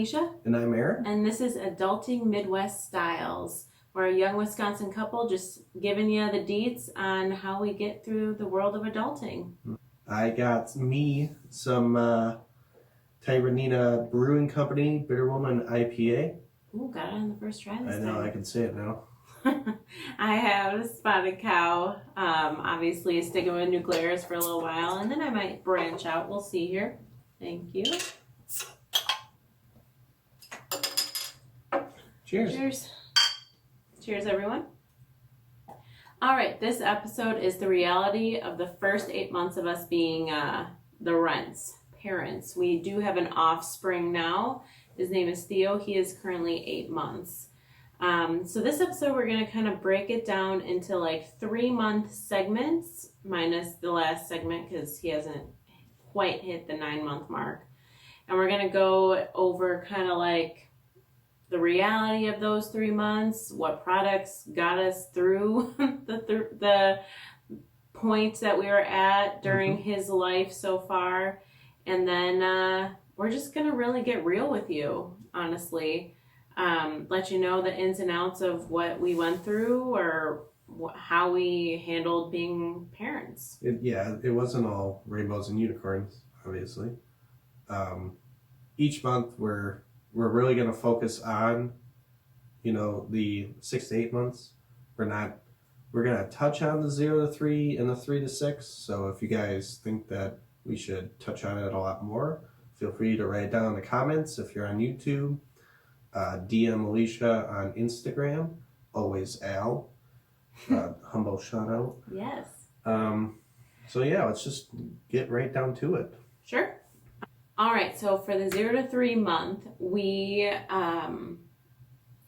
Alicia. And I'm Aaron. And this is Adulting Midwest Styles. We're a young Wisconsin couple just giving you the deets on how we get through the world of adulting. I got me some Tyranina Brewing Company Bitter Woman IPA. Ooh, got it on the first try this I know, time. I can say it now. I have Spotted Cow, obviously sticking with Nuclears for a little while, and then I might branch out. We'll see here. Thank you. Cheers. Cheers. Cheers, everyone. All right, this episode is the reality of the first 8 months of us being the Rents, parents. We do have an offspring now. His name is Theo. He is currently 8 months. So this episode, we're going to kind of break it down into like 3-month segments, minus the last segment because he hasn't quite hit the 9-month mark. And we're going to go over kind of like the reality of those 3 months, what products got us through the point that we were at during his life so far. And then we're just going to really get real with you, honestly. Let you know the ins and outs of what we went through or how we handled being parents. It wasn't all rainbows and unicorns, obviously. Each month we're really going to focus on, the 6 to 8 months. We're going to touch on the 0 to 3 and the 3 to 6. So if you guys think that we should touch on it a lot more, feel free to write it down in the comments. If you're on YouTube, DM Alicia on Instagram, always Al. Humble shout out. Yes. So yeah, let's just get right down to it. Sure. All right. So for the 0 to 3 month, we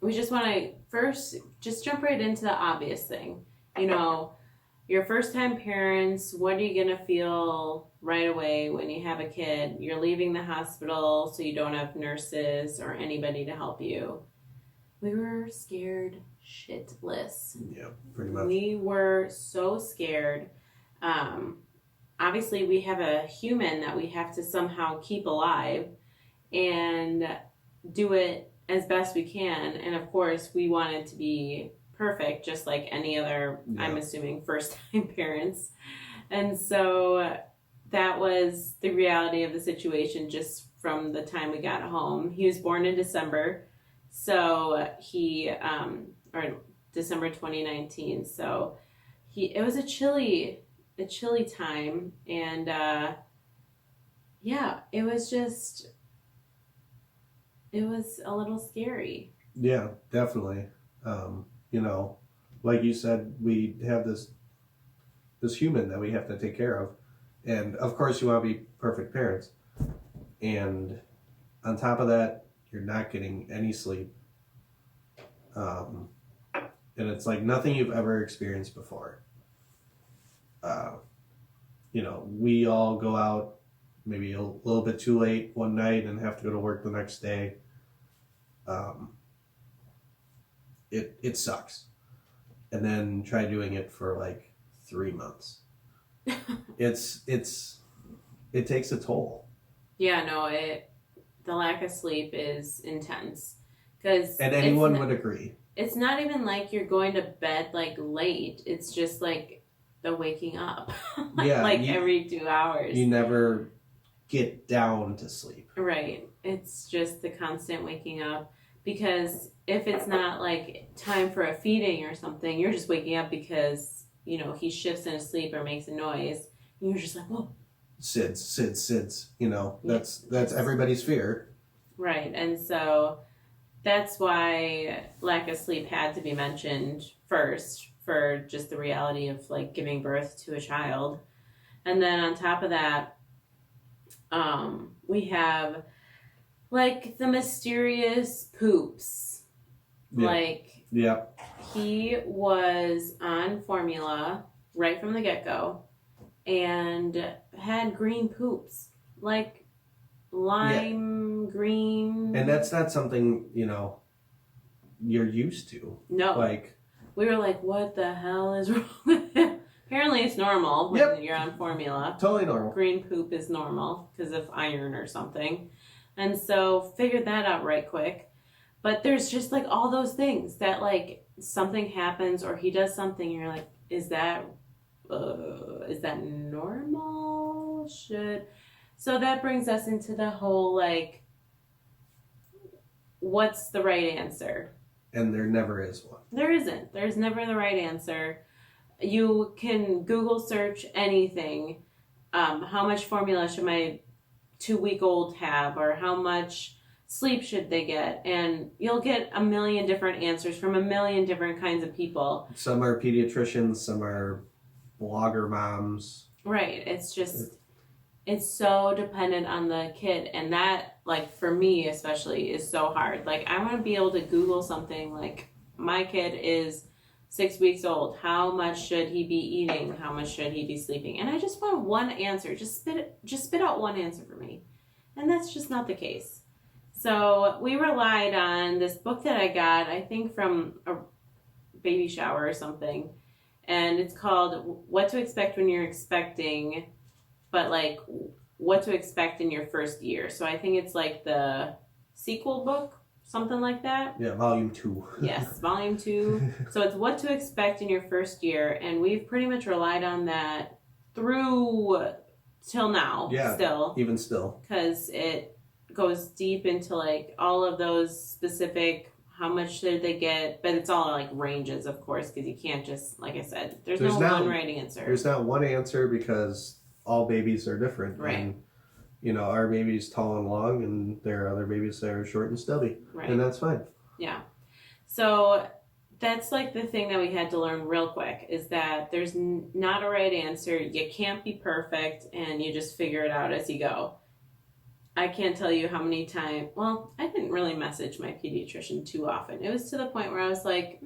just want to first just jump right into the obvious thing. Your first time parents, what are you going to feel right away when you have a kid? You're leaving the hospital, so you don't have nurses or anybody to help you. We were scared shitless. Yeah, pretty much. We were so scared. Obviously, we have a human that we have to somehow keep alive and do it as best we can. And of course, we want it to be perfect, just like any other, I'm assuming, first-time parents. And so that was the reality of the situation just from the time we got home. He was born in December, so or December 2019. So it was a chilly time, and it was a little scary. Yeah, definitely. Like you said, we have this human that we have to take care of. And of course you want to be perfect parents. And on top of that, you're not getting any sleep. And it's like nothing you've ever experienced before. We all go out maybe a little bit too late one night and have to go to work the next day. It sucks. And then try doing it for like 3 months. It takes a toll. Yeah, no, the lack of sleep is intense. And anyone would agree. It's not even like you're going to bed like late. It's just like the waking up. Every 2 hours. You never get down to sleep. Right. It's just the constant waking up. Because if it's not like time for a feeding or something, you're just waking up because, he shifts in his sleep or makes a noise. And you're just like, whoa. SIDS. That's everybody's fear. Right. And so that's why lack of sleep had to be mentioned first for just the reality of like giving birth to a child. And then on top of that, we have like the mysterious poops. Yeah. He was on formula right from the get-go and had green poops, like lime green. And that's not something, you're used to. No. We were like, what the hell is wrong with him? Apparently it's normal when you're on formula. Totally normal. Green poop is normal because of iron or something. And so figured that out right quick. But there's just like all those things that like something happens or he does something and you're like, is that normal? So that brings us into the whole like, what's the right answer? And there never is one. There isn't. There's never the right answer. You can Google search anything. How much formula should my 2-week-old have, or how much sleep should they get? And you'll get a million different answers from a million different kinds of people. Some are pediatricians, some are blogger moms. Right. It's just, it's so dependent on the kid. And that, like, for me especially, is so hard. Like, I want to be able to Google something like, my kid is 6 weeks old. How much should he be eating? How much should he be sleeping? And I just want one answer. Just spit out one answer for me. And that's just not the case. So we relied on this book that I got, I think from a baby shower or something. And it's called What to Expect When You're Expecting, but like what to expect in your first year. So I think it's like the sequel book. Something like that. Yeah, volume 2. Yes, volume 2. So it's what to expect in your first year, and we've pretty much relied on that through till now. Yeah, still, even still, because it goes deep into like all of those specific. How much should they get? But it's all like ranges, of course, because you can't just, like I said, there's no one right answer. There's not one answer because all babies are different. Right. And, you know, our baby's tall and long, and there are other babies that are short and stubby. Right. And that's fine. Yeah. So that's like the thing that we had to learn real quick is that there's not a right answer. You can't be perfect, and you just figure it out as you go. I can't tell you how many times, well, I didn't really message my pediatrician too often. It was to the point where I was like,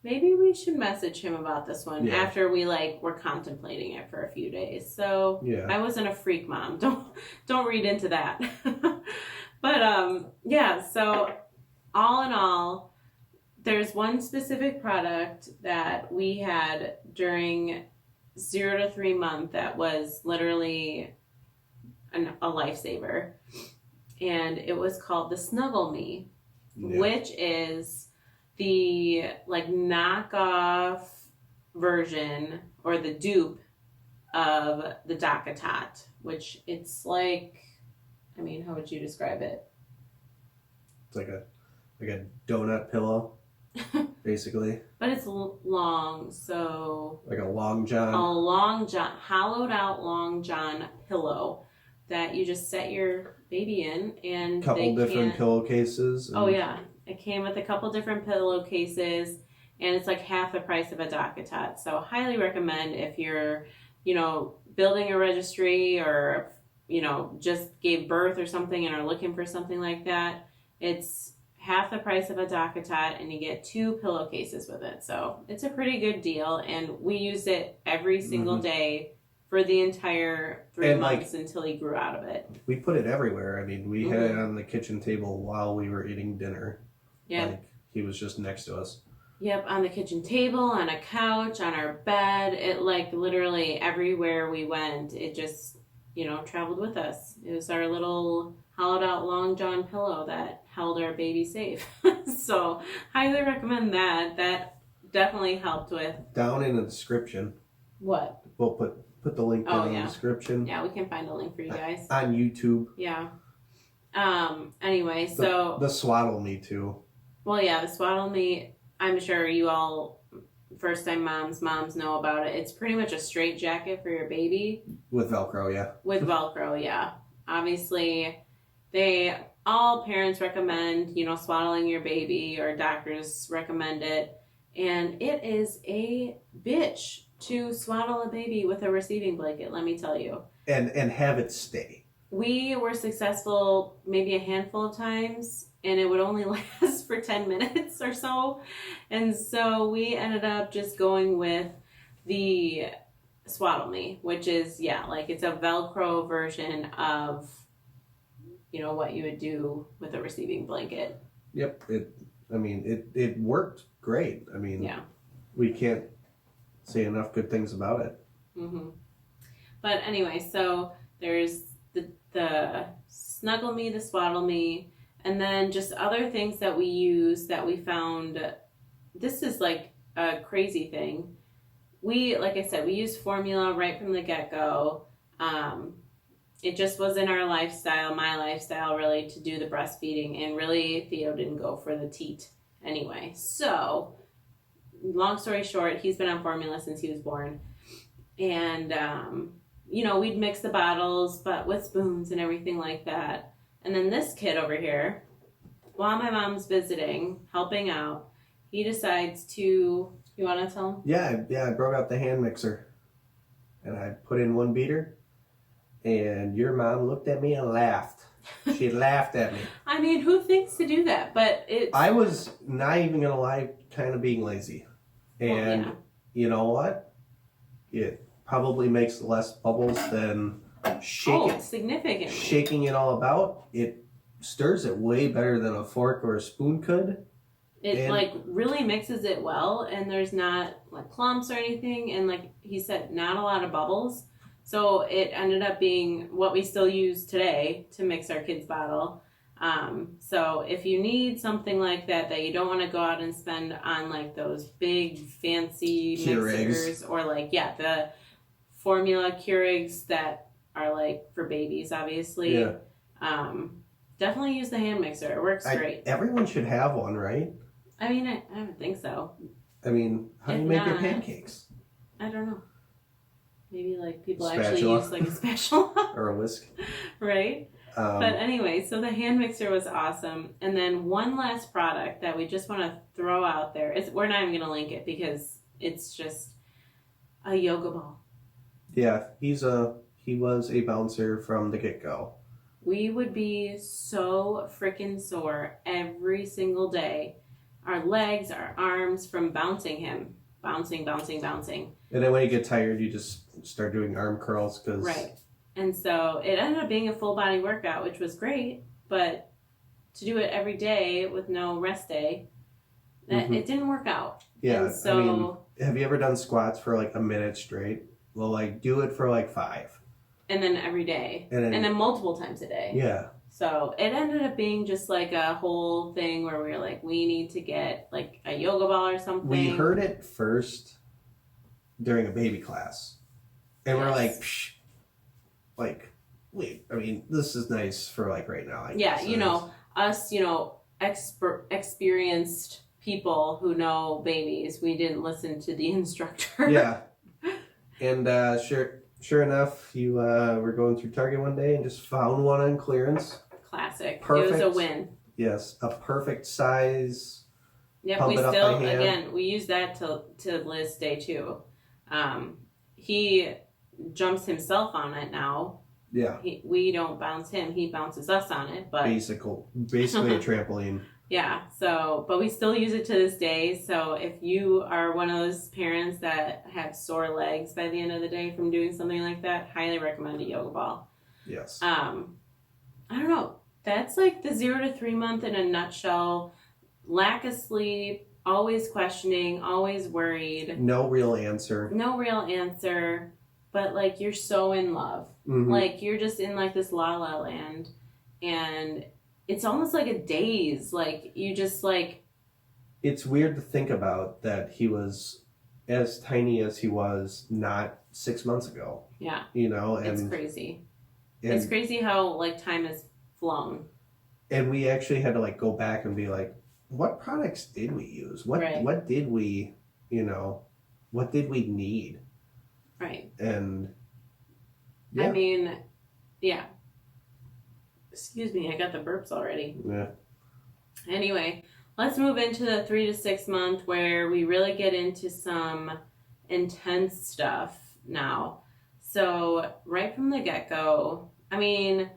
maybe we should message him about this one after we like were contemplating it for a few days. So I wasn't a freak mom. Don't read into that. But yeah, so all in all, there's one specific product that we had during 0 to 3 month that was literally a lifesaver. And it was called the Snuggle Me, which is the like knockoff version or the dupe of the DockATot, which it's like, I mean, how would you describe it? It's like a donut pillow, basically. But it's long, so like a long john. A long john, hollowed out long john pillow that you just set your baby in, and couple different pillowcases. Oh yeah, it came with a couple different pillowcases, and it's like half the price of a DockATot. So highly recommend if you're, building a registry or, just gave birth or something and are looking for something like that. It's half the price of a DockATot, and you get 2 pillowcases with it. So it's a pretty good deal, and we used it every single day for the entire 3 months until he grew out of it. We put it everywhere. I mean, we had it on the kitchen table while we were eating dinner. Yeah. Like, he was just next to us. Yep, on the kitchen table, on a couch, on our bed. It, like, literally everywhere we went, it just, traveled with us. It was our little hollowed out long john pillow that held our baby safe. So, highly recommend that. That definitely helped with... Down in the description. What? We'll put the link down in the description. Yeah, we can find a link for you guys. On YouTube. Yeah. Anyway, so... The Swaddle Me, too. Well, yeah, the Swaddle Me, I'm sure you all, first-time moms know about it. It's pretty much a straight jacket for your baby. With Velcro, yeah. With Velcro, yeah. Obviously, all parents recommend, swaddling your baby, or doctors recommend it. And it is a bitch to swaddle a baby with a receiving blanket, let me tell you. And have it stay. We were successful maybe a handful of times, and it would only last for 10 minutes or so. And so we ended up just going with the Swaddle Me, which is, it's a Velcro version of, what you would do with a receiving blanket. Yep. It worked great. I mean, we can't say enough good things about it. Mm-hmm. But anyway, so there's the the Snuggle Me, the Swaddle Me, and then just other things that we use that we found. This is like a crazy thing. Like I said, we use formula right from the get-go. It just was in our lifestyle, my lifestyle, really, to do the breastfeeding. And really, Theo didn't go for the teat anyway. So, long story short, he's been on formula since he was born. And, we'd mix the bottles, but with spoons and everything like that. And then this kid over here, while my mom's visiting, helping out, he decides to... You want to tell him? Yeah, I broke out the hand mixer. And I put in one beater. And your mom looked at me and laughed. She laughed at me. I mean, who thinks to do that? But I was, not even going to lie, kind of being lazy. And you know what? It probably makes less bubbles than significantly. Shaking it all about. It stirs it way better than a fork or a spoon could. It really mixes it well, and there's not like clumps or anything. And like he said, not a lot of bubbles. So it ended up being what we still use today to mix our kids' bottle. So if you need something like that you don't want to go out and spend on like those big fancy mixers or like, the formula Keurigs that are like for babies, obviously. Yeah. Definitely use the hand mixer. It works great. Everyone should have one, right? I mean, I don't think so. I mean, how do you make your pancakes? I don't know. Maybe like people Spatula. actually use like a spatula. Or a whisk. Right? But anyway, so the hand mixer was awesome. And then one last product that we just want to throw out there. We're not even going to link it because it's just a yoga ball. Yeah, he was a bouncer from the get-go. We would be so freaking sore every single day. Our legs, our arms from bouncing him. Bouncing. And then when you get tired, you just start doing arm curls. Right. And so it ended up being a full body workout, which was great. But to do it every day with no rest day, it didn't work out. Yeah. And so, I mean, have you ever done squats for like a minute straight? Well, like do it for like 5. And then every day. And then multiple times a day. Yeah. So it ended up being just like a whole thing where we were like, we need to get like a yoga ball or something. We heard it first during a baby class. And we're like, psh, like, wait, I mean, this is nice for like right now. Us, experienced people who know babies, we didn't listen to the instructor. Yeah. And sure enough, you were going through Target one day and just found one on clearance. Classic. Perfect. It was a win. Yes, a perfect size. Yep, we still, again, we use that to Liz day too. He jumps himself on it now. Yeah. We don't bounce him, he bounces us on it. But basically a trampoline. Yeah, but we still use it to this day. So if you are one of those parents that have sore legs by the end of the day from doing something like that, highly recommend a yoga ball. Yes. I don't know. That's like the 0 to 3 month in a nutshell. Lack of sleep, always questioning, always worried. No real answer. But like you're so in love. Mm-hmm. Like you're just in like this la la land. And it's almost like a daze. Like you just like... It's weird to think about that he was as tiny as he was not 6 months ago. Yeah. And it's crazy. It's crazy how like time has flown. And we actually had to like go back and be like, what products did we use? What did we, what did we need? Right. And yeah. I mean, yeah. Excuse me, I got the burps already. Yeah. Anyway, let's move into the 3 to 6 month where we really get into some intense stuff now. So right from the get-go, I mean,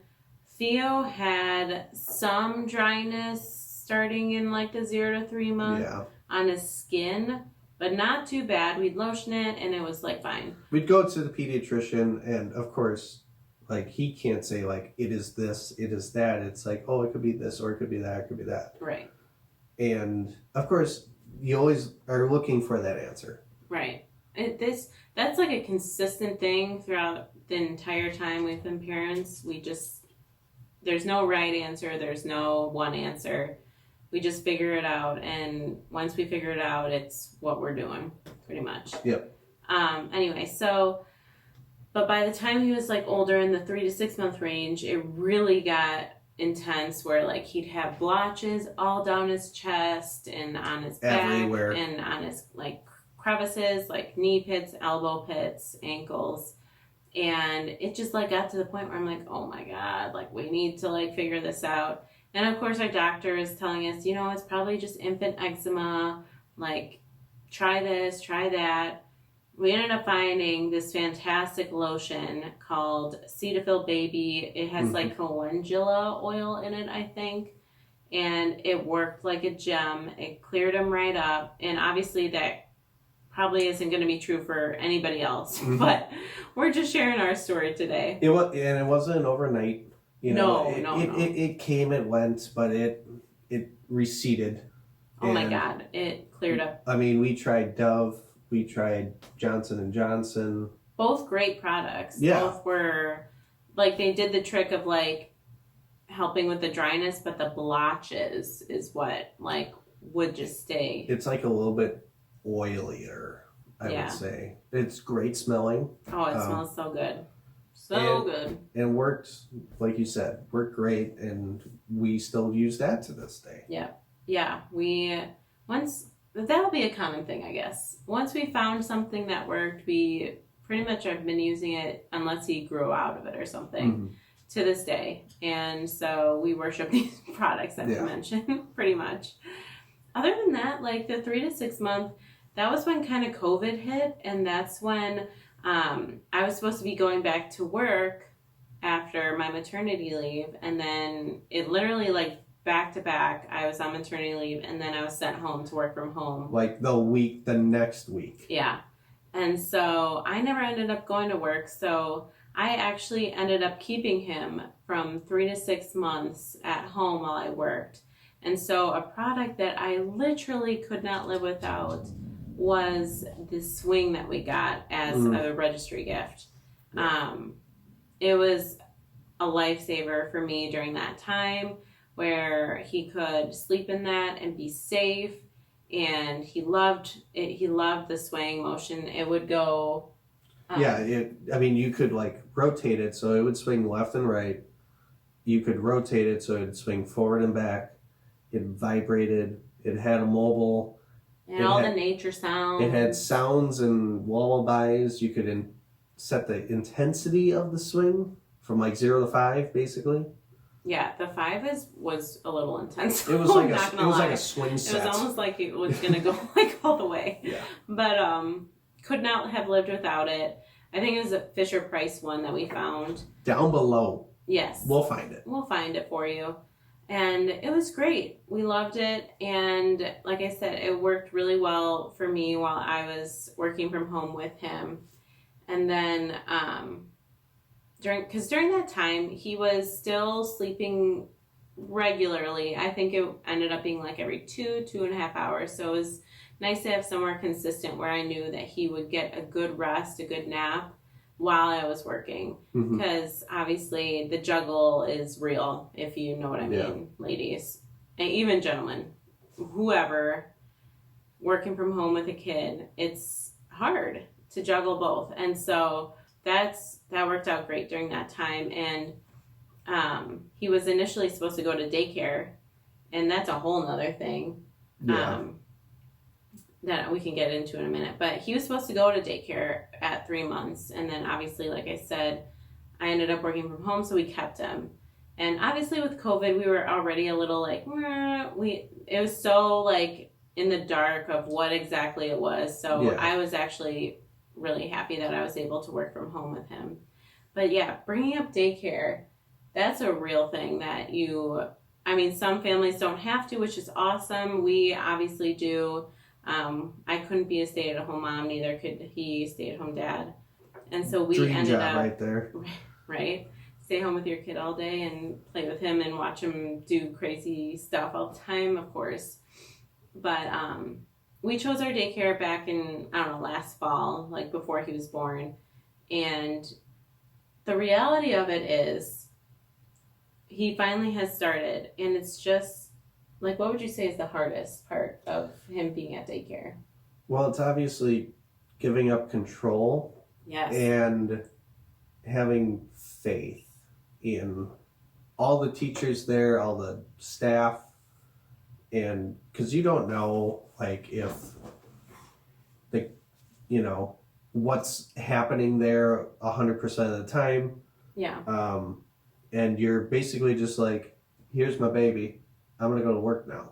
Theo had some dryness starting in like the 0 to 3 month on his skin, but not too bad. We'd lotion it and it was like fine. We'd go to the pediatrician and of course, like he can't say like, it is this, it is that. It's like, oh, it could be this or it could be that, it could be that. Right. And of course, you always are looking for that answer. Right. That's like a consistent thing throughout the entire time we've been parents. We just there's no right answer, there's no one answer. We just figure it out, and once we figure it out, it's what we're doing, pretty much. Yep. Anyway, so, but by the time he was like older, in the 3 to 6 month range, it really got intense, where like he'd have blotches all down his chest and on his back Everywhere. and on his like crevices, like knee pits, elbow pits, ankles. And it just like got to the point where I'm like, oh my God, like we need to like figure this out. And of course our doctor is telling us, you know, it's probably just infant eczema, like try this, try that. We ended up finding this fantastic lotion called Cetaphil Baby. It has like calendula oil in it, I think. And it worked like a gem. It cleared him right up. And obviously that probably isn't going to be true for anybody else. But we're just sharing our story today. It was, and it wasn't overnight. You know, No. It came, it went, but it receded. Oh my God, it cleared up. I mean, we tried Dove, we tried Johnson & Johnson. Both great products. Yeah. Both were, like, they did the trick of, like, helping with the dryness, but the blotches is what, like, would just stay. It's like a little bit oilier, I would say. It's great smelling. Oh, it smells so good. So good. And worked, like you said, worked great, and we still use that to this day. Yeah, that'll be a common thing, I guess. Once we found something that worked, we pretty much have been using it unless he grew out of it or something to this day. And so we worship these products that you mentioned pretty much. Other than that, like the 3 to 6 month, that was when kind of COVID hit, and that's when I was supposed to be going back to work after my maternity leave, and then it literally like back to back, I was on maternity leave, and then I was sent home to work from home. Like the next week. Yeah. And so I never ended up going to work, so I actually ended up keeping him from 3 to 6 months at home while I worked. And so a product that I literally could not live without was the swing that we got as a registry gift. It was a lifesaver for me during that time, where he could sleep in that and be safe, and he loved it. He loved the swaying motion. It would go you could like rotate it so it would swing left and right. You could rotate it so it would swing forward and back. It vibrated. It had a mobile. And the nature sounds. It had sounds and lullabies. You could set the intensity of the swing from like 0 to 5, basically. Yeah, the 5 was a little intense. It was like a swing set. It was almost like it was gonna go like all the way. Yeah. But could not have lived without it. I think it was a Fisher Price one that we found. Down below. Yes. We'll find it. We'll find it for you. And it was great. We loved it. And like I said, it worked really well for me while I was working from home with him. And then during that time, he was still sleeping regularly. I think it ended up being like every 2.5 hours. So it was nice to have somewhere consistent where I knew that he would get a good rest, a good nap while I was working. Because obviously the juggle is real, if you know what I mean, ladies. And even gentlemen, whoever, working from home with a kid, it's hard to juggle both. And so that worked out great during that time. And he was initially supposed to go to daycare, and that's a whole nother thing that we can get into in a minute. But he was supposed to go to daycare at 3 months, and then obviously, like I said, I ended up working from home, so we kept him. And obviously with COVID, we were already a little like, it was so like in the dark of what exactly it was. So I was actually really happy that I was able to work from home with him. But yeah, bringing up daycare, that's a real thing that some families don't have to, which is awesome. We obviously do. I couldn't be a stay-at-home mom, neither could he, stay-at-home dad. And so we ended up right there. Right? Stay home with your kid all day and play with him and watch him do crazy stuff all the time, of course. But we chose our daycare back in, last fall, like before he was born. And the reality of it is, he finally has started, and it's just like, what would you say is the hardest part of him being at daycare? Well, it's obviously giving up control Yes. and having faith in all the teachers there, all the staff, and because you don't know, like, if the, what's happening there 100% of the time. Yeah. And you're basically just like, here's my baby, I'm gonna go to work now.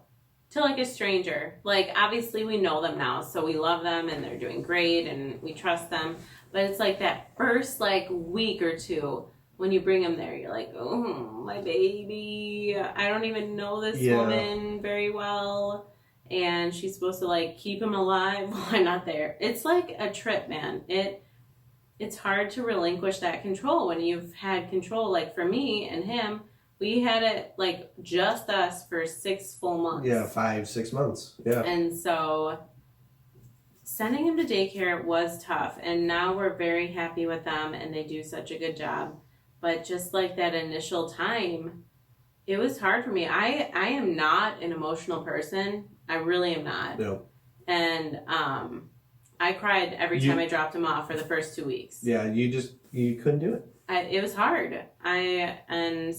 To like a stranger. Like, obviously we know them now, so we love them and they're doing great and we trust them. But it's like that first like week or two when you bring them there, you're like, oh, my baby. I don't even know this woman very well. And she's supposed to like keep him alive while I'm not there. It's like a trip, man. It's hard to relinquish that control when you've had control. Like for me and him, we had it like just us for 6 full months. Yeah, 5-6 months. Yeah. And so sending him to daycare was tough. And now we're very happy with them and they do such a good job. But just like that initial time, it was hard for me. I am not an emotional person. I really am not. No. And I cried every time I dropped him off for the first 2 weeks. Yeah, you couldn't do it. It was hard. I'm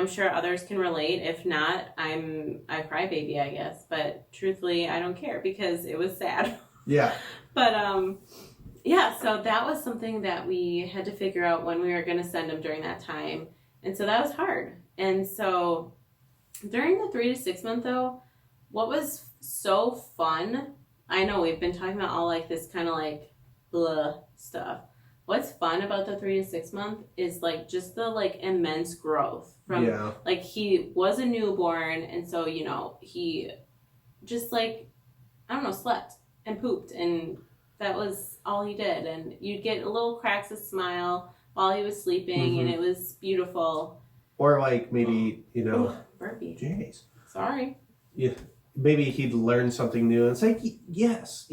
sure others can relate. If not, I'm a crybaby, I guess. But truthfully, I don't care because it was sad. Yeah. But yeah, so that was something that we had to figure out when we were going to send him during that time. And so that was hard. And so during the 3 to 6 month though, what was so fun, I know we've been talking about all like this kind of like blah stuff. What's fun about the 3 to 6 month is like just the like immense growth from like he was a newborn. And so, he just like, I don't know, slept and pooped and that was all he did. And you'd get little cracks of smile while he was sleeping and it was beautiful. Or like maybe, burpee. Jeez. Sorry. Yeah. Maybe he'd learn something new and say, yes,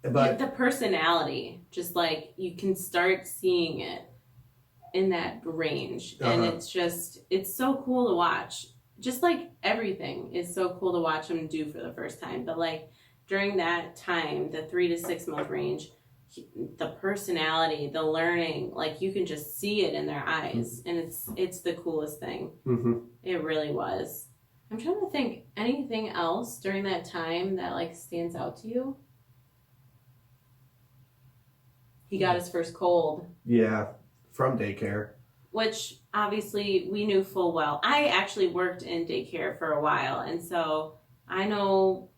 But the personality, just like you can start seeing it in that range. And it's so cool to watch. Just like everything is so cool to watch him do for the first time. But like during that time, the 3 to 6 month range, the personality, the learning, like you can just see it in their eyes. And it's the coolest thing. It really was. I'm trying to think anything else during that time that like stands out to you. He got his first cold. Yeah, from daycare. Which obviously we knew full well. I actually worked in daycare for a while, and so I know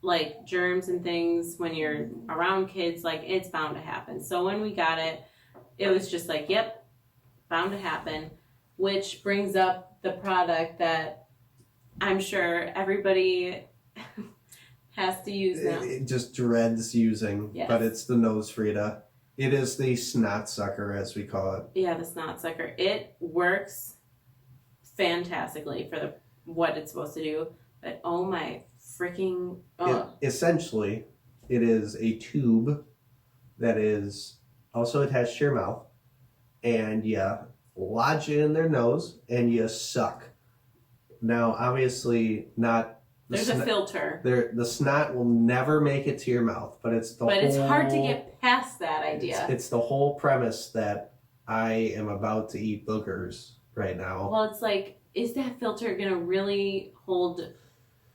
like germs and things when you're around kids, like it's bound to happen. So when we got it, it was just like, yep, bound to happen. Which brings up the product that I'm sure everybody has to use now. It just dreads using, but it's the nose Frida. It is the snot sucker, as we call it. Yeah, the snot sucker. It works fantastically for what it's supposed to do. But oh my freaking... Essentially, it is a tube that is also attached to your mouth. And you lodge it in their nose and you suck. Now, obviously, not... There's a filter. The snot will never make it to your mouth, but it's it's hard to get past that idea. It's the whole premise that I am about to eat boogers right now. Well, it's like, is that filter going to really hold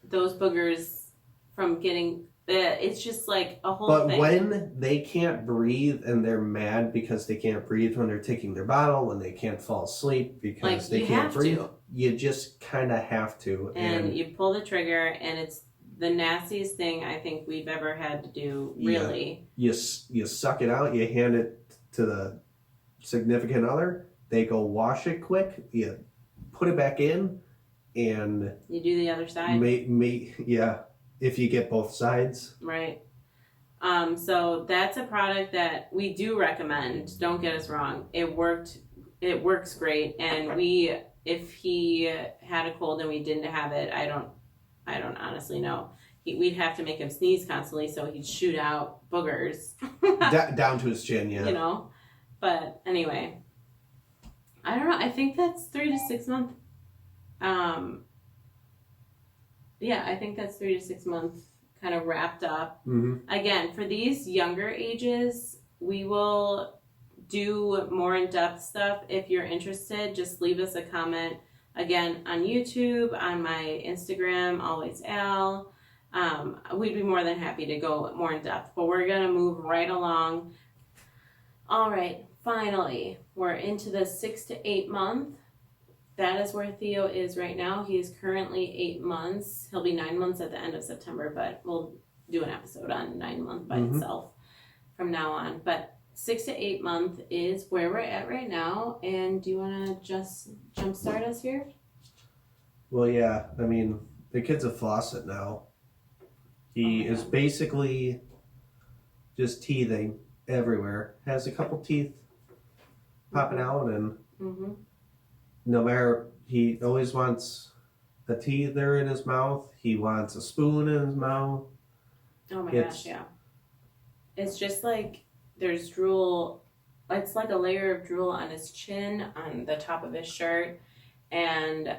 those boogers from getting... it's just like a whole thing. But when they can't breathe and they're mad because they can't breathe when they're taking their bottle, when they can't fall asleep because they can't breathe, you just kind of have to. And you pull the trigger, and it's the nastiest thing I think we've ever had to do, really. You suck it out, you hand it to the significant other, they go wash it quick, you put it back in, and... You do the other side? If you get both sides. Right. So that's a product that we do recommend. Don't get us wrong. It works great. And if he had a cold and we didn't have it, I don't honestly know. We'd have to make him sneeze constantly, so he'd shoot out boogers. Down to his chin, yeah. But anyway. I don't know. I think that's 3 to 6 months. Yeah, I think that's 3 to 6 months kind of wrapped up. Mm-hmm. Again, for these younger ages, we will do more in-depth stuff. If you're interested, just leave us a comment. Again, on YouTube, on my Instagram, always Al. We'd be more than happy to go more in depth, but we're going to move right along. All right, finally, we're into the 6 to 8 month. That is where Theo is right now. He is currently 8 months. He'll be 9 months at the end of September, but we'll do an episode on 9 month by itself from now on. But 6 to 8 month is where we're at right now. And do you want to just jumpstart us here? Well, yeah. I mean, the kid's a faucet now. He is basically just teething everywhere. Has a couple teeth popping out, and no matter, he always wants a teether in his mouth. He wants a spoon in his mouth. Oh my gosh, yeah. It's just like there's drool. It's like a layer of drool on his chin, on the top of his shirt, and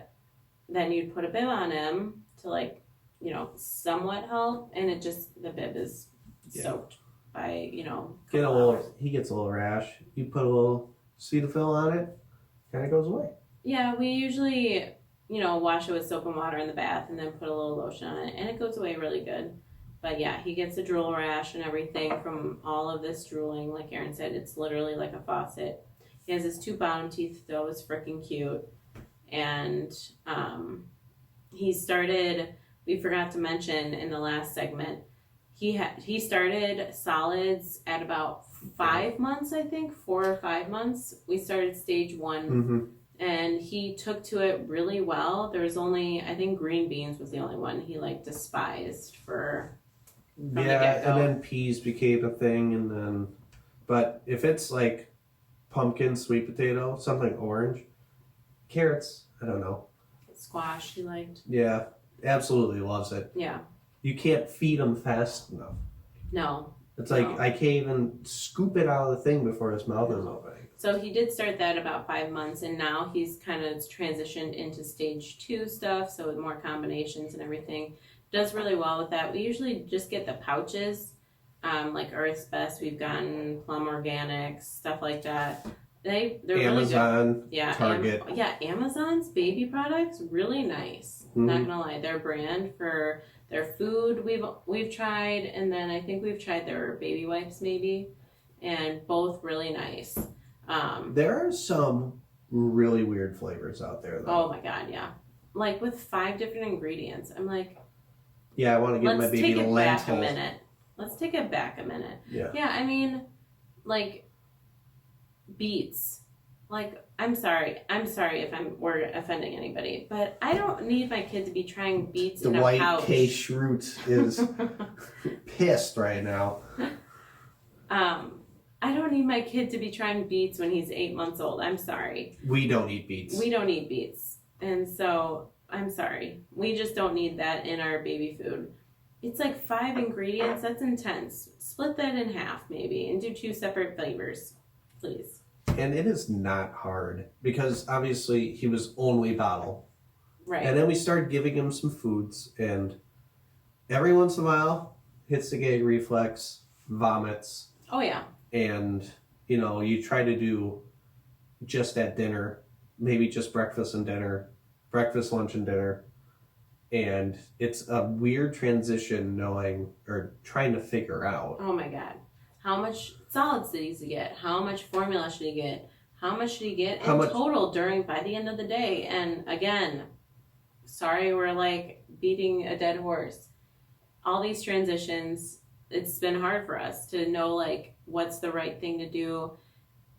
then you'd put a bib on him to, like, you know, somewhat help, and it just, the bib is soaked by, you know, he gets a little rash. You put a little Cetaphil on it, kind of goes away. Yeah, we usually, you know, wash it with soap and water in the bath and then put a little lotion on it, and it goes away really good. But yeah, he gets a drool rash and everything from all of this drooling. Like Erin said, it's literally like a faucet. He has his 2 bottom teeth, though. It's freaking cute. And he started, we forgot to mention in the last segment, he started solids at about 5 months, I think, 4 or 5 months. We started stage 1. And he took to it really well. There was only, I think green beans was the only one he, like, despised from the get-go. And then peas became a thing, and then, but if it's like pumpkin, sweet potato, something orange, carrots, I don't know. Squash he liked. Yeah, absolutely loves it. Yeah. You can't feed him fast enough. No. It's like, I can't even scoop it out of the thing before his mouth is open. So he did start that about 5 months, and now he's kind of transitioned into stage 2 stuff, so with more combinations and everything. Does really well with that. We usually just get the pouches, like Earth's Best. We've gotten Plum Organics, stuff like that. They're Amazon, really good. Yeah, Target. Amazon's baby products, really nice. Not gonna lie, their brand for their food we've tried, and then I think we've tried their baby wipes maybe, and both really nice. There are some really weird flavors out there, though. Oh my god, yeah. Like with 5 different ingredients. I'm like, yeah, I want to give my baby lentils. Let's take it back a minute. Yeah. Yeah, I mean, like, beets. Like, I'm sorry if we're offending anybody, but I don't need my kid to be trying beets in a pouch. The white K. Schrute is pissed right now. I don't need my kid to be trying beets when he's 8 months old. I'm sorry. We don't eat beets. We don't eat beets. And so, I'm sorry. We just don't need that in our baby food. It's like 5 ingredients. That's intense. Split that in half, maybe, and do 2 separate flavors, please. And it is not hard, because obviously he was only bottle. Right. And then we started giving him some foods, and every once in a while, hits the gag reflex, vomits. Oh, yeah. And, you know, you try to do just at dinner, maybe just breakfast and dinner, breakfast, lunch, and dinner. And it's a weird transition trying to figure out. Oh my God. How much solids did he get? How much formula should he get? How much should he get total by the end of the day? And again, sorry, we're like beating a dead horse. All these transitions, it's been hard for us to know, like, what's the right thing to do.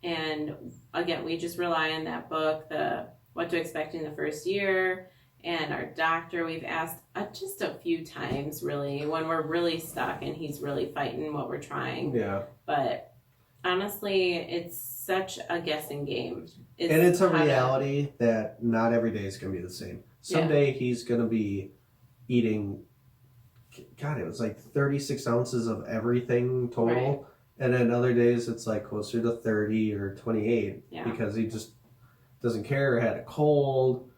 And again, we just rely on that book, the What to Expect in the First Year, and our doctor. We've asked just a few times, really, when we're really stuck and he's really fighting what we're trying. Yeah. But honestly, it's such a guessing game. It's a reality that not every day is going to be the same. Someday he's going to be eating, God, it was like 36 ounces of everything total. Right. And then other days it's like closer to 30 or 28 because he just doesn't care, had a cold.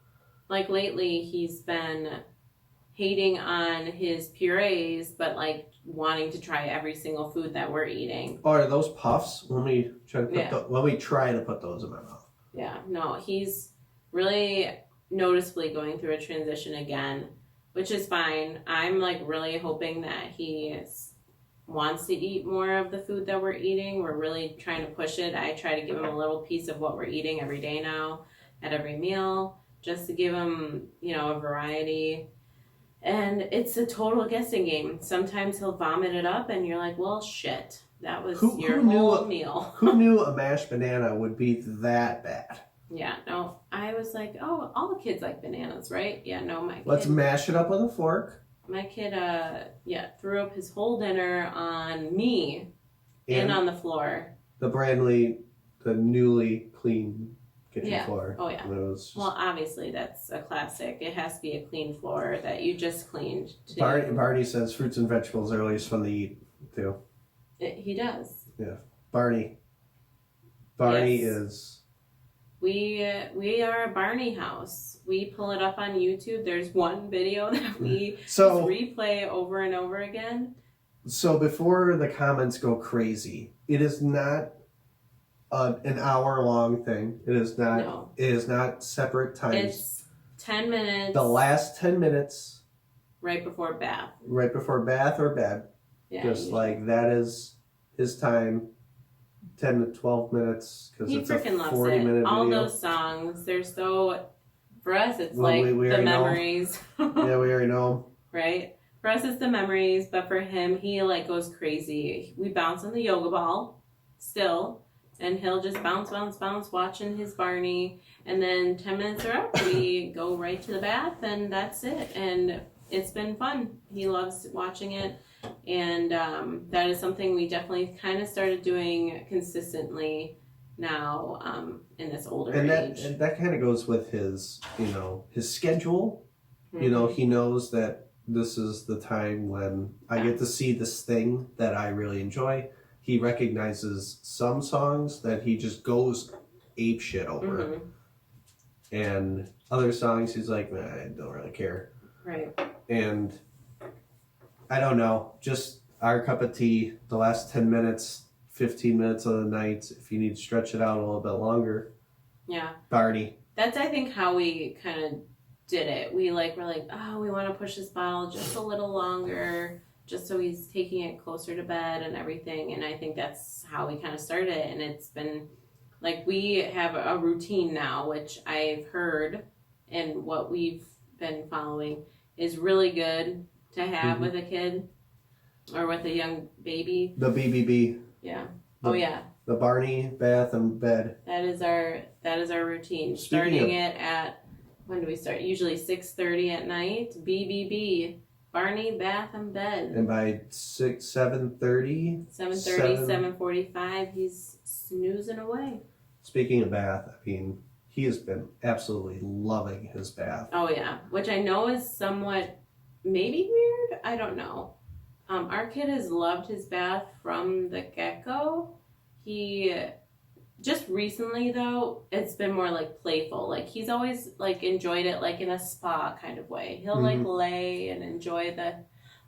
Like lately, he's been hating on his purees, but like wanting to try every single food that we're eating. Oh, are those puffs? When we try to put Yeah. those in my mouth. Yeah, no, he's really noticeably going through a transition again, which is fine. I'm like really hoping that he wants to eat more of the food that we're eating. We're really trying to push it. I try to give him a little piece of what we're eating every day now at every meal, just to give him, a variety. And it's a total guessing game. Sometimes he'll vomit it up and you're like, well, shit, that was your whole meal. Who knew a mashed banana would be that bad? Yeah, no, I was like, oh, all the kids like bananas, right? Yeah, no, my kid. Let's mash it up with a fork. My kid, threw up his whole dinner on me and on the floor. The newly clean kitchen floor. Oh, yeah. Well, obviously, that's a classic. It has to be a clean floor that you just cleaned. Barney says fruits and vegetables are always fun to eat, too. He does. Yeah. Barney is... We are a Barney house. We pull it up on YouTube. There's one video that we just replay over and over again. So before the comments go crazy, it is not an hour-long thing. It is not. No. It is not separate times. It's 10 minutes. The last 10 minutes. Right before bath. Right before bath or bed. Yeah. Just like that is his time. 10 to 12 minutes because it's a 40-minute All video. Those songs, they're so. For us, it's we the memories. Yeah, we already know. Right. For us, it's the memories, but for him, he like goes crazy. We bounce on the yoga ball, still. And he'll just bounce, watching his Barney. And then 10 minutes are up, we go right to the bath, and that's it. And it's been fun. He loves watching it. And that is something we definitely kind of started doing consistently now in this older age. And that kind of goes with his, his schedule. Mm-hmm. He knows that this is the time when I get to see this thing that I really enjoy. He recognizes some songs that he just goes ape shit over. Mm-hmm. And other songs he's like, nah, I don't really care. Right. And I don't know, just our cup of tea, the last 10 minutes, 15 minutes of the night, if you need to stretch it out a little bit longer. Yeah. Barney. That's, I think, how we kind of did it. We we're like, oh, we want to push this bottle just a little longer, just so he's taking it closer to bed and everything. And I think that's how we kind of started it. And it's been, like, we have a routine now, which I've heard and what we've been following is really good to have with a kid or with a young baby. The BBB. Yeah. The Barney bath and bed. That is our routine. Starting it at, when do we start? Usually 6:30 at night. BBB. Barney bath and bed. And by 7:30, 7:45, he's snoozing away. Speaking of bath, I mean, he has been absolutely loving his bath. Oh yeah, which I know is somewhat maybe weird. I don't know. Our kid has loved his bath from the get-go. He just recently though, it's been more like playful. Like he's always like enjoyed it like in a spa kind of way. He'll like lay and enjoy the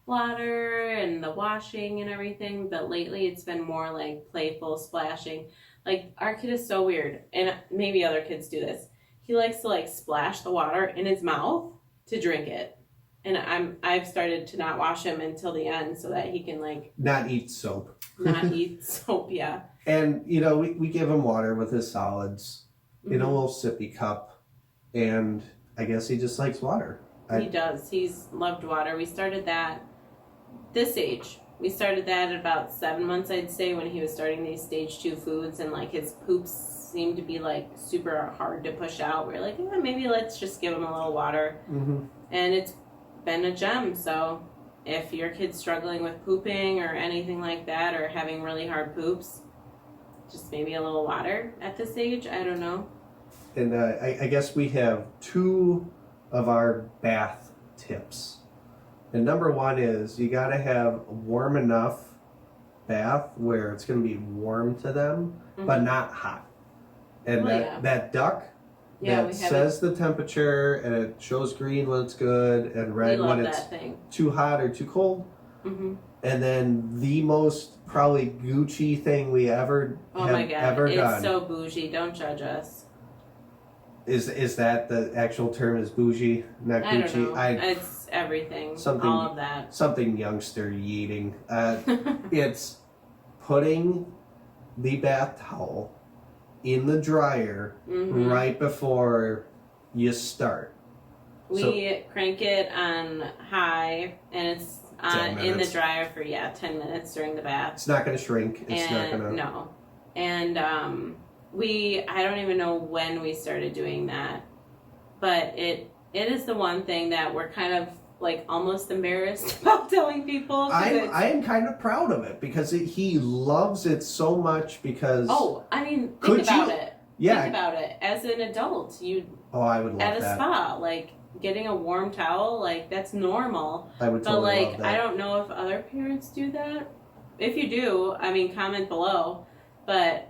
water and the washing and everything. But lately it's been more like playful splashing. Like our kid is so weird, and maybe other kids do this. He likes to like splash the water in his mouth to drink it. And I've started to not wash him until the end so that he can like not eat soap. Not eat soap, yeah. And we give him water with his solids in a little sippy cup, and I guess he just likes water. He does. He's loved water. We started that this age. We started that at about 7 months, I'd say, when he was starting these stage 2 foods, and like his poops seemed to be like super hard to push out. We're like, yeah, maybe let's just give him a little water. Mm-hmm. And it's been a gem. So if your kid's struggling with pooping or anything like that, or having really hard poops, just maybe a little water at this age. I don't know. And I guess we have 2 of our bath tips. And number 1 is you got to have warm enough bath where it's going to be warm to them, but not hot. And that duck Yeah, that says the temperature, and it shows green when it's good and red when it's too hot or too cold. Mm-hmm. And then the most probably Gucci thing we ever ever done. It's so bougie. Don't judge us. Is that the actual term? Is bougie, not Gucci? I don't know. It's everything. All of that. Something youngster yeeting. It's putting the bath towel in the dryer right before you start. We crank it on high, and it's in the dryer for 10 minutes during the bath. It's not going to shrink. It's not going to. No, and I don't even know when we started doing that, but it is the one thing that we're kind of like almost embarrassed about telling people. I am kind of proud of it because he loves it so much because. Oh, I mean, think about it. Yeah. Think about it. As an adult, I would love that. At a spa, like getting a warm towel, like that's normal. I would totally love that. I don't know if other parents do that. If you do, I mean, comment below. But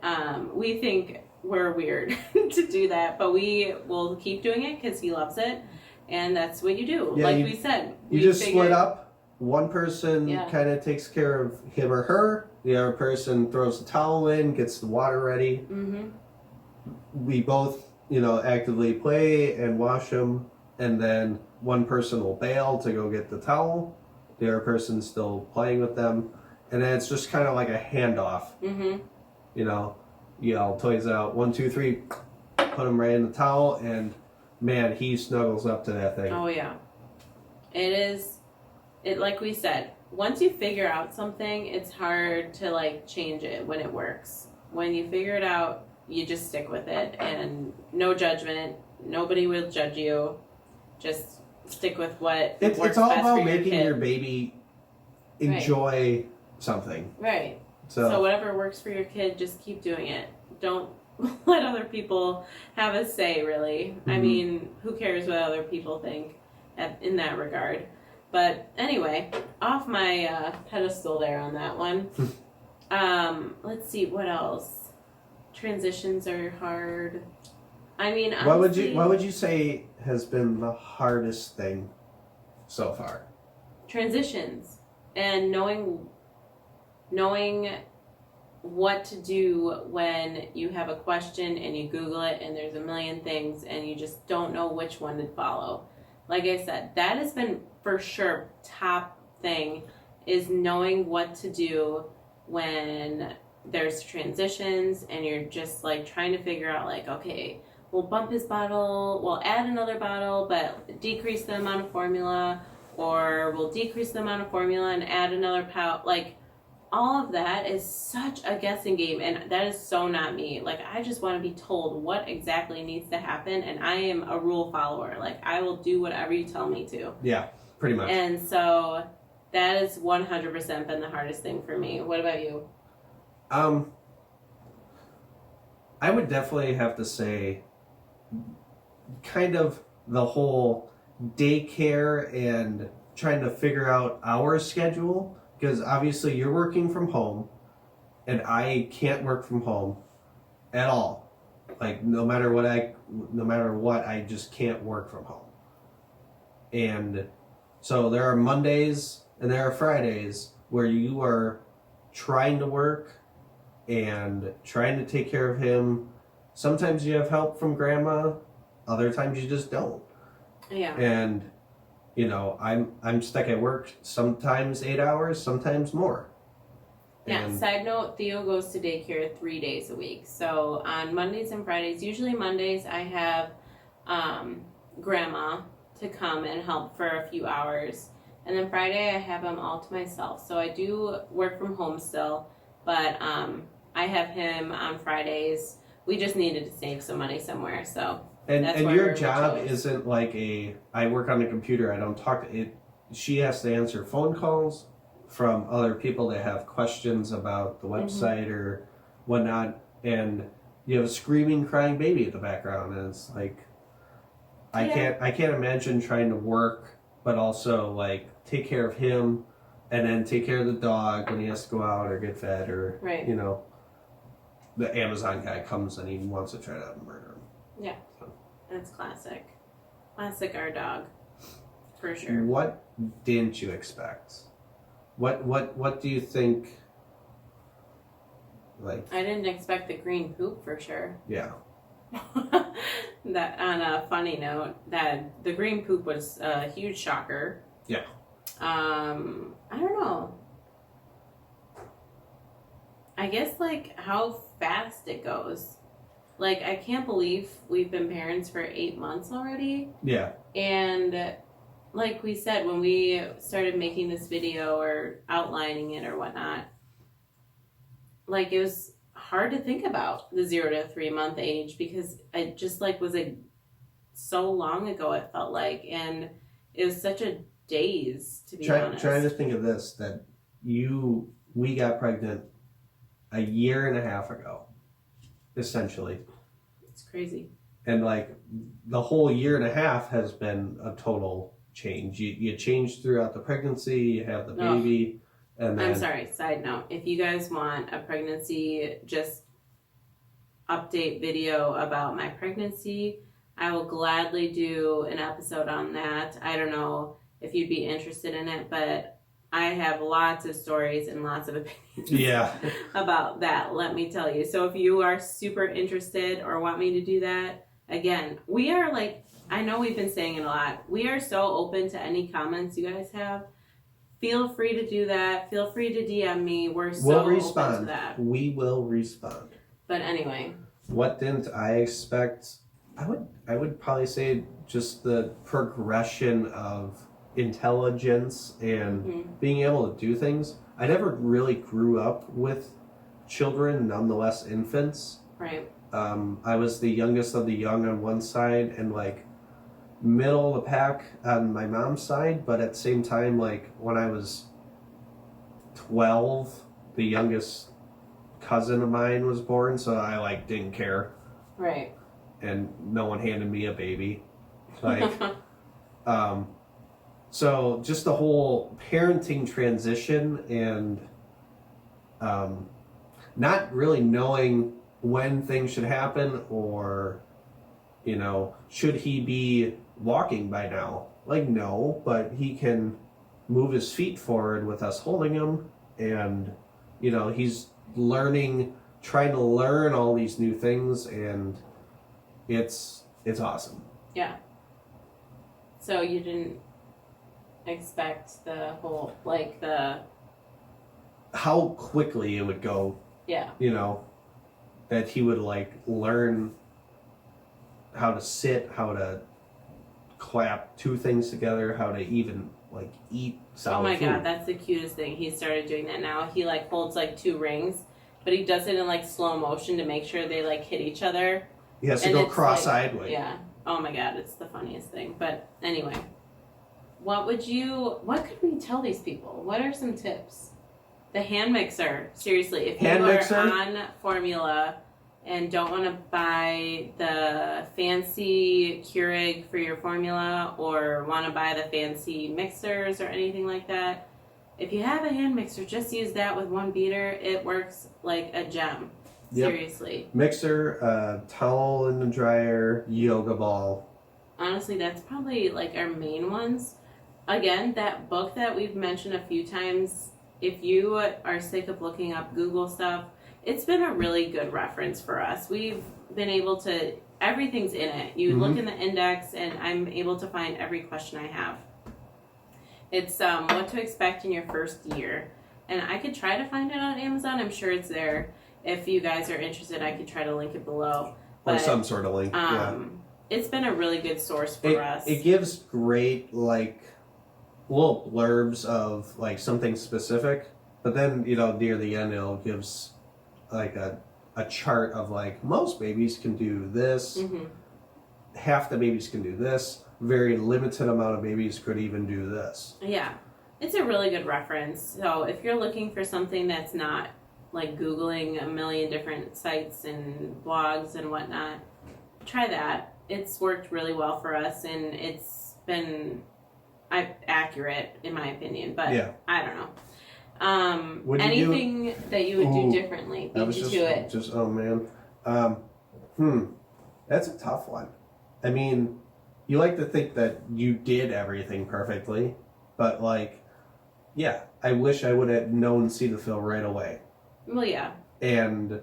we think we're weird to do that, but we will keep doing it because he loves it, and that's what you do. Yeah, we said, you just split up. One person kind of takes care of him or her. The other person throws the towel in, gets the water ready. Mm-hmm. We both, actively play and wash them, and then one person will bail to go get the towel. The other person's still playing with them, and then it's just kind of like a handoff. Mm-hmm. Yell toys out, 1, 2, 3, put him right in the towel, and man, he snuggles up to that thing. Oh yeah, it like we said, once you figure out something, it's hard to like change it when it works. When you figure it out, you just stick with it, and no judgment. Nobody will judge you. Just stick with what works it's all best about for making your baby enjoy something. Right. So whatever works for your kid, just keep doing it. Don't let other people have a say, really. Mm-hmm. I mean, who cares what other people think in that regard? But anyway, off my pedestal there on that one. Let's see, what else? Transitions are hard. I mean, honestly, what would you say has been the hardest thing so far? Transitions and knowing what to do when you have a question and you Google it and there's a million things and you just don't know which one to follow. Like I said, that has been for sure top thing, is knowing what to do when there's transitions and you're just like trying to figure out like, okay, we'll bump his bottle, we'll add another bottle but decrease the amount of formula, or we'll decrease the amount of formula and add another like all of that is such a guessing game, and that is so not me. Like, I just want to be told what exactly needs to happen, and I am a rule follower. Like, I will do whatever you tell me to. Yeah, pretty much. And so that has 100% been the hardest thing for me. What about you? I would definitely have to say kind of the whole daycare and trying to figure out our schedule, because obviously you're working from home and I can't work from home at all. Like no matter what, I just can't work from home. And so there are Mondays and there are Fridays where you are trying to work and trying to take care of him. Sometimes you have help from grandma, other times you just don't. Yeah. And I'm stuck at work sometimes 8 hours, sometimes more. Yeah, side note, Theo goes to daycare 3 days a week. So on Mondays and Fridays, usually Mondays I have grandma to come and help for a few hours. And then Friday I have him all to myself. So I do work from home still, but I have him on Fridays. We just needed to save some money somewhere, so... And your job isn't like I work on the computer, I don't talk to it. She has to answer phone calls from other people that have questions about the website or whatnot, and you have a screaming, crying baby in the background, and it's like I can't imagine trying to work but also like take care of him and then take care of the dog when he has to go out or get fed, or the Amazon guy comes and he wants to try to murder him. Yeah. That's classic. Classic our dog. For sure. What didn't you expect? What do you think? Like, I didn't expect the green poop for sure. yeah. That on a funny note, that the green poop was a huge shocker. Yeah. I don't know. I guess like how fast it goes. Like I can't believe we've been parents for 8 months already. Yeah. And like we said, when we started making this video or outlining it or whatnot, like it was hard to think about the 0 to 3 month age because it just like was so long ago it felt like, and it was such a daze to be honest. Trying to think of this, that we got pregnant a year and a half ago, essentially. It's crazy. And like the whole year and a half has been a total change. You change throughout the pregnancy, you have the baby, and then... I'm sorry, side note. If you guys want a pregnancy just update video about my pregnancy, I will gladly do an episode on that. I don't know if you'd be interested in it, but I have lots of stories and lots of opinions about that, let me tell you. So if you are super interested or want me to do that, again, we are like, I know we've been saying it a lot. We are so open to any comments you guys have. Feel free to do that. Feel free to DM me. We're so open to that. We will respond. But anyway. What didn't I expect? I would probably say just the progression of intelligence and being able to do things. I never really grew up with children, nonetheless infants. Right. I was the youngest of the young on one side and like middle of the pack on my mom's side, but at the same time, like when I was 12, the youngest cousin of mine was born, so I like didn't care. Right. And no one handed me a baby. Like so just the whole parenting transition and not really knowing when things should happen, or should he be walking by now? Like, no, but he can move his feet forward with us holding him, and he's trying to learn all these new things, and it's awesome. Yeah. So you didn't expect the whole, like, how quickly it would go. Yeah. That he would like learn how to sit, how to clap two things together, how to even like eat solid food. Oh my God, that's the cutest thing. He started doing that now. He like holds like 2 rings, but he does it in like slow motion to make sure they like hit each other. He has to go cross-eyed. Yeah. Oh my God, it's the funniest thing. But anyway, what could we tell these people? What are some tips? The hand mixer. Seriously, if you are on formula and don't want to buy the fancy Keurig for your formula or want to buy the fancy mixers or anything like that, if you have a hand mixer, just use that with 1 beater. It works like a gem. Yep. Seriously. Mixer, towel in the dryer, yoga ball. Honestly, that's probably like our main ones. Again, that book that we've mentioned a few times, if you are sick of looking up Google stuff, it's been a really good reference for us. We've been able to, everything's in it. You look in the index and I'm able to find every question I have. It's what to expect in your first year. And I could try to find it on Amazon. I'm sure it's there. If you guys are interested, I could try to link it below. Or some sort of link, It's been a really good source for us. It gives great, like, little blurbs of like something specific, but then near the end it'll gives like a chart of like most babies can do this, half the babies can do this, very limited amount of babies could even do this. Yeah, it's a really good reference. So if you're looking for something that's not like Googling a million different sites and blogs and whatnot, try that. It's worked really well for us, and it's been accurate in my opinion, but I don't know. Anything that you would do differently? Beat you to it. Oh man, that's a tough one. I mean, you like to think that you did everything perfectly, but like, yeah, I wish I would have known Cetaphil right away. Well, yeah. And,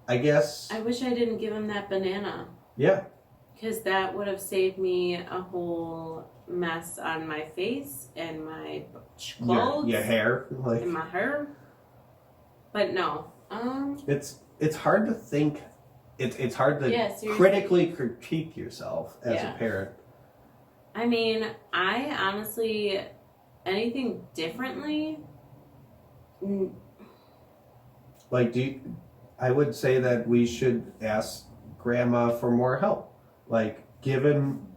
I guess. I wish I didn't give him that banana. Yeah. Because that would have saved me a whole mess on my face and my clothes. Your hair. Like, and my hair. But no. It's hard to think. It's hard to critically critique yourself as a parent. I mean, I honestly, anything differently? Like, I would say that we should ask Grandma for more help. Like, give him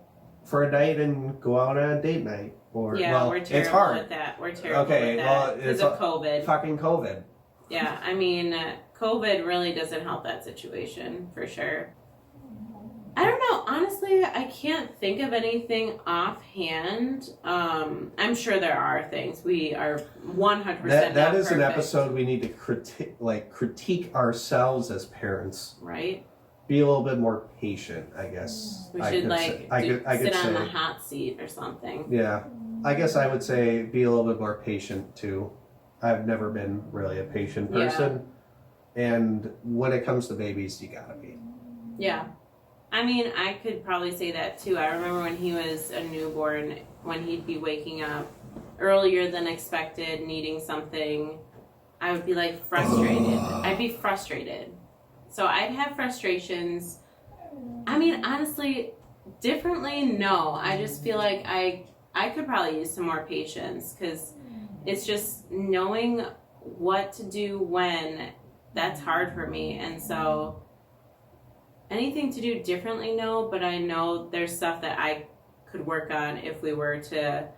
for a night and go out on a date night. Or, we're terrible it's hard. at that. We're terrible at that because of COVID. Fucking COVID. Yeah, I mean, COVID really doesn't help that situation, for sure. I don't know. Honestly, I can't think of anything offhand. I'm sure there are things. We are 100% That is perfect. an episode we need to critique ourselves as parents. Right. Be a little bit more patient, I guess. We should sit on the hot seat or something. Yeah. I guess I would say be a little bit more patient too. I've never been really a patient person. Yeah. And when it comes to babies, you gotta be. Yeah. I mean, I could probably say that too. I remember when he was a newborn, when he'd be waking up earlier than expected, needing something, I would be like frustrated. I'd be frustrated. So I'd have frustrations. I mean, honestly, differently, no. I just feel like I could probably use some more patience because it's just knowing what to do when, that's hard for me. And so anything to do differently, no, but I know there's stuff that I could work on if we were to,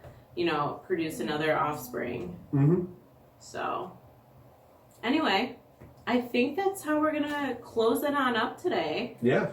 produce another offspring. Mm-hmm. So anyway, I think that's how we're gonna close it on up today. Yeah.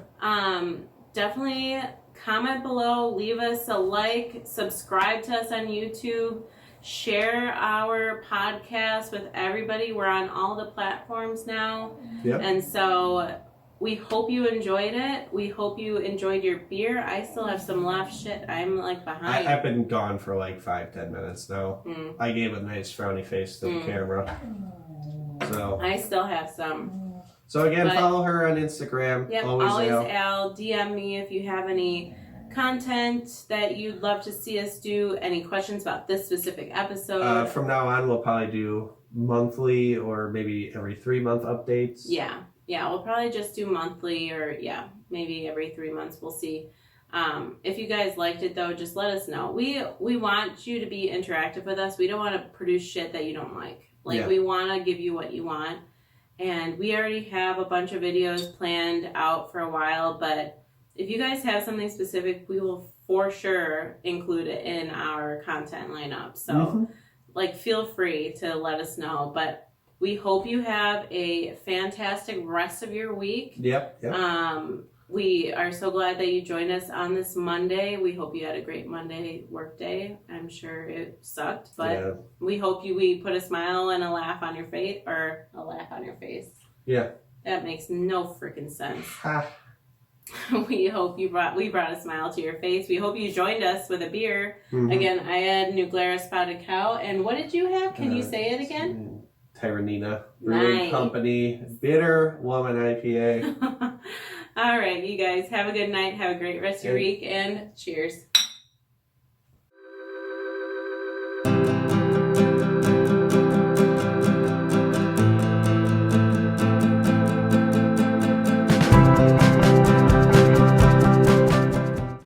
Definitely comment below, leave us a like, subscribe to us on YouTube, share our podcast with everybody. We're on all the platforms now. Yep. And so we hope you enjoyed it. We hope you enjoyed your beer. I still have some left. Shit, I'm like behind. I've been gone for like 5-10 minutes now. I gave a nice frowny face to the camera. So I still have some. So again, follow her on Instagram. Yep, always Al. DM me if you have any content that you'd love to see us do. Any questions about this specific episode? From now on, we'll probably do monthly or maybe every 3-month updates. Yeah, we'll probably just do monthly or maybe every 3 months. We'll see. If you guys liked it though, just let us know. We want you to be interactive with us. We don't want to produce shit that you don't like. We want to give you what you want. And we already have a bunch of videos planned out for a while, but if you guys have something specific, we will for sure include it in our content lineup. So feel free to let us know. But we hope you have a fantastic rest of your week. Yep. We are so glad that you joined us on this Monday. We hope you had a great Monday work day. I'm sure it sucked, but we hope we put a smile and a laugh on your face, or a laugh on your face. Yeah. That makes no freaking sense. Ha. We hope we brought a smile to your face. We hope you joined us with a beer. Again, I had New Glarus Spotted Cow. And what did you have? Can you say it again? Terranina Brewing Company Bitter Woman IPA. All right, you guys have a good night. Have a great rest of your week, and cheers.